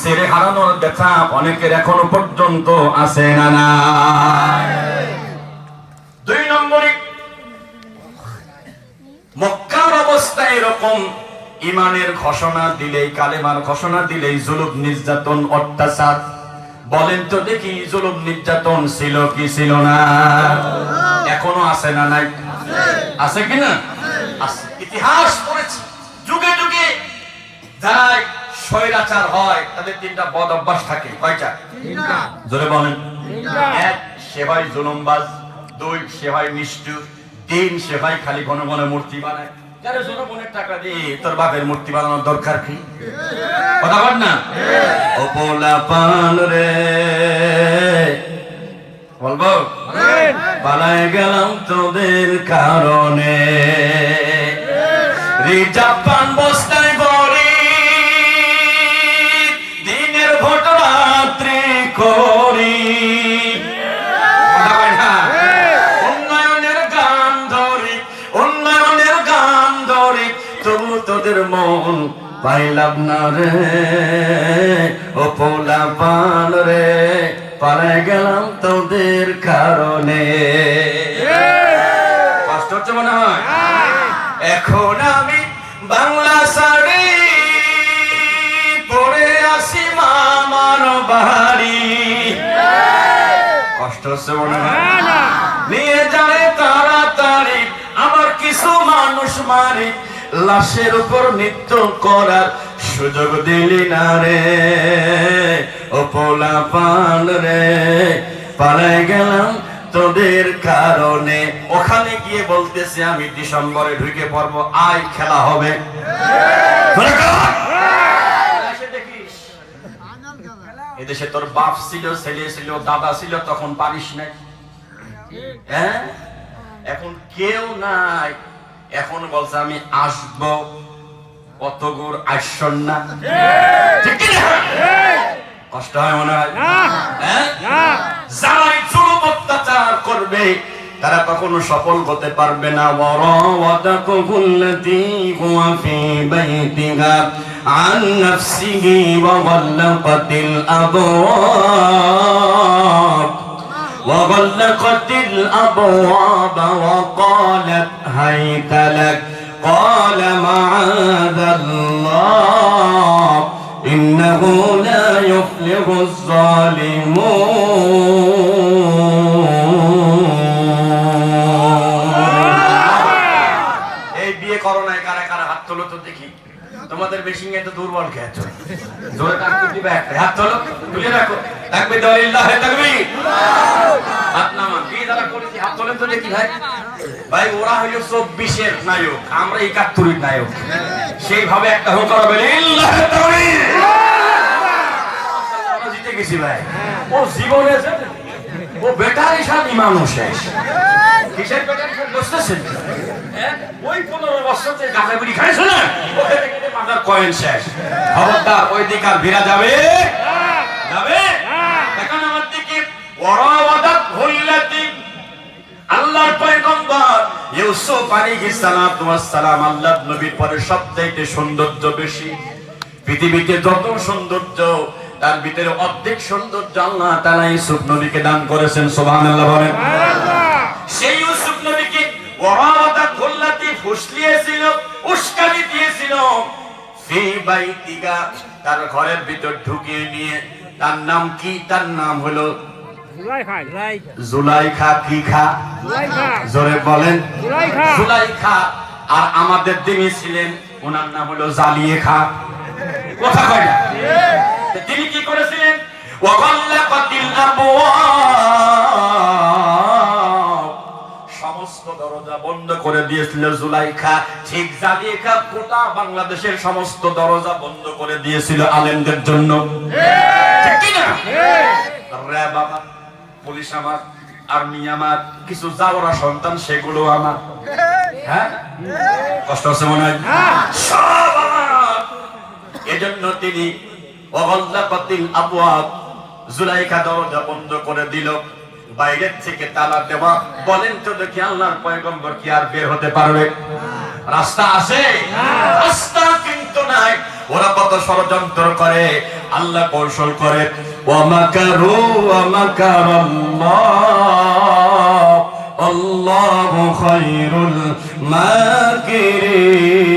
ছেড়ে হারানোর ব্যথা অনেকের এখনো পর্যন্ত আছে না না। 2 নম্বরে মক্কার অবস্থা এরকম, ইমানের ঘোষণা দিলেই, কালেমার ঘোষণা দিলেই জুলুম নির্যাতন অত্যাচার। বলেন তো দেখি, জুলুম নির্যাতন ছিল কি ছিল না? এখনো আছে না নাই? আছে কি না? আছে। ইতিহাস পড়েছি, যুগে যুগে যারা স্বৈরাচার হয় তাদের 3টা বদ অভ্যাস থাকে। কয়টা? 3টা। জোরে বলেন। 1, সে হয় জুলুমবাজ। 2, সে হয় নিষ্ঠুর। 3, সে হয় খালি ঘন ঘন মূর্তি বানায়। যারা জনগণের টাকা দিয়ে তোর বাপের মূর্তি বানানোর দরকার কি? কথা বল না। ও পোলা পান রে, বলবো পালায় গেলাম তোদের কারণে, রিজার্ভ পান বস্তায় ভরি, দিনের ভোট রাত্রি করি। উন্নয়নের গান ধরি, উন্নয়নের গান ধরি, তবু তোদের মন পাইলাম না রে। ও পোলা পান রে, পালায় গেলাম তোদের কারণে। কষ্ট হচ্ছে মনে হয়? এখন আমি বাংলা শাড়ি পরে আসি মামার বাড়ি। কষ্ট হচ্ছে মনে হয়? নিয়ে যায় তাড়াতাড়ি, আবার কিছু মানুষ মারি, লাশের উপর নৃত্য করার সুযোগ দিলি না রে। ও পোলা পান রে, পালায় গেলাম তোদের কারণে। ওখানে গিয়ে বলতেছে আমি ডিসেম্বরে ঢুকে পড়বো, আয় খেলা হবে। এদেশে তোর বাপ ছিল, ছেলে ছিল, দাদা ছিল, তখন পারিস নাই। হ্যাঁ, এখন কেউ নাই, এখন বলছে আমি আসবো, কত গুর আসন না। কষ্ট হয় মনে হয়? যারাই জুলুম অত্যাচার করবে তারা কখনো সফল হতে পারবে না। ওয়ারাওয়াদাকুল্লাতী হুয়া ফী বাইতিহা আন নাফসিহি ওয়া গাল্লাকাতিল আবওয়াব وغلقت الأبواب وقالت هيت لك قال معاذ الله إنه لا يفلح الظالمون। এই বিয়ে করো না, কারা কারা হাত তোলো তো দেখি। তোমাদের বেশি এত দুর্বল খেয়েছ, জোরে টাকা দিবে একটা হাত তোলো, তুলে রাখো। তাকবীর লিল্লাহি তাকবীর। হাত নামা, বিয়ে যারা করেছি হাত তোলেন তো দেখি ভাই। ভাই ওরা হইল 24-এর নায়ক, আমরা 71-এর নায়ক। সেইভাবে একটা হোক করবে লিল্লাহি তাকবীর। আমরা জিতে গেছি ভাই। ও জীবনে ও ব্যাটারি সাথ ইমানও শেষ। কিসের ব্যাটারি সাথ বসতেছেন? ওই 15 বছর থেকে গাঁজা বিড়ি খাইছো না, ওখানে থেকে মাথার কয়েন শেষ। খবরদার ওই দিকে আর ভিড়া যাবে যাবে। এখন আমার দিকে ওয়ারাওয়াদাত হুল্লাতি, আল্লাহর পয়গম্বর ইউসুফ আলাইহিস সালাতু ওয়াস সালাম, আল্লাহর নবীর পরে সবচেয়ে সৌন্দর্য বেশি। পৃথিবীতে যত সৌন্দর্য তার ভিতরে অর্ধেক সৌন্দর্য আল্লাহ তাআলা ইউসুফ নবীকে দান করেছেন। সুবহানাল্লাহ বলেন। সেই ইউসুফ নবীকে ওয়ারাওয়াদাত হুল্লাতি ফুসলিয়েছিল, উস্কানি দিয়েছিল। ফি বাইতিকা, তার ঘরের ভিতর ঢুকিয়ে নিয়ে। তার নাম কি? তার নাম হলো জুলাইখা। কি খা? জোরে বলেন। জুলাইখা। আর আমাদের তিনি ছিলেন, ওনার নাম হলো জালিয়ে খা। কথা কয় না? তিনি কি করেছিলেন? ওয়াগাল্লাকাতিল আবওয়াব, সমস্ত দরজা বন্ধ করে দিয়েছিল জুলাইখা। ঠিক জালিয়েখা গোটা বাংলাদেশের সমস্ত দরজা বন্ধ করে দিয়েছিল আলেমদের জন্য। ঠিক কি না? র্যাব আমার, পুলিশ আমার, আর্মি আমার, কিছু জাওরা সন্তান সেগুলো আমার। হ্যাঁ, কষ্ট হচ্ছে মনে হয়? সব আমার। এজন্য তিনি ওয়াগাল্লাকাতিল আবওয়াব, জুলাইখা দরজা বন্ধ করে দিল, বাইরের থেকে তালা দেওয়া। বলেন তো দেখি আল্লাহর পয়গম্বর কি আর বের হতে পারবে? রাস্তা আছে? রাস্তা কিন্তু নাই। ওরা কত ষড়যন্ত্র করে, আল্লাহ কৌশল করে ওয়া মাকারু ওয়া মাকারাল্লাহ আল্লাহু খায়রুল মাকিরিন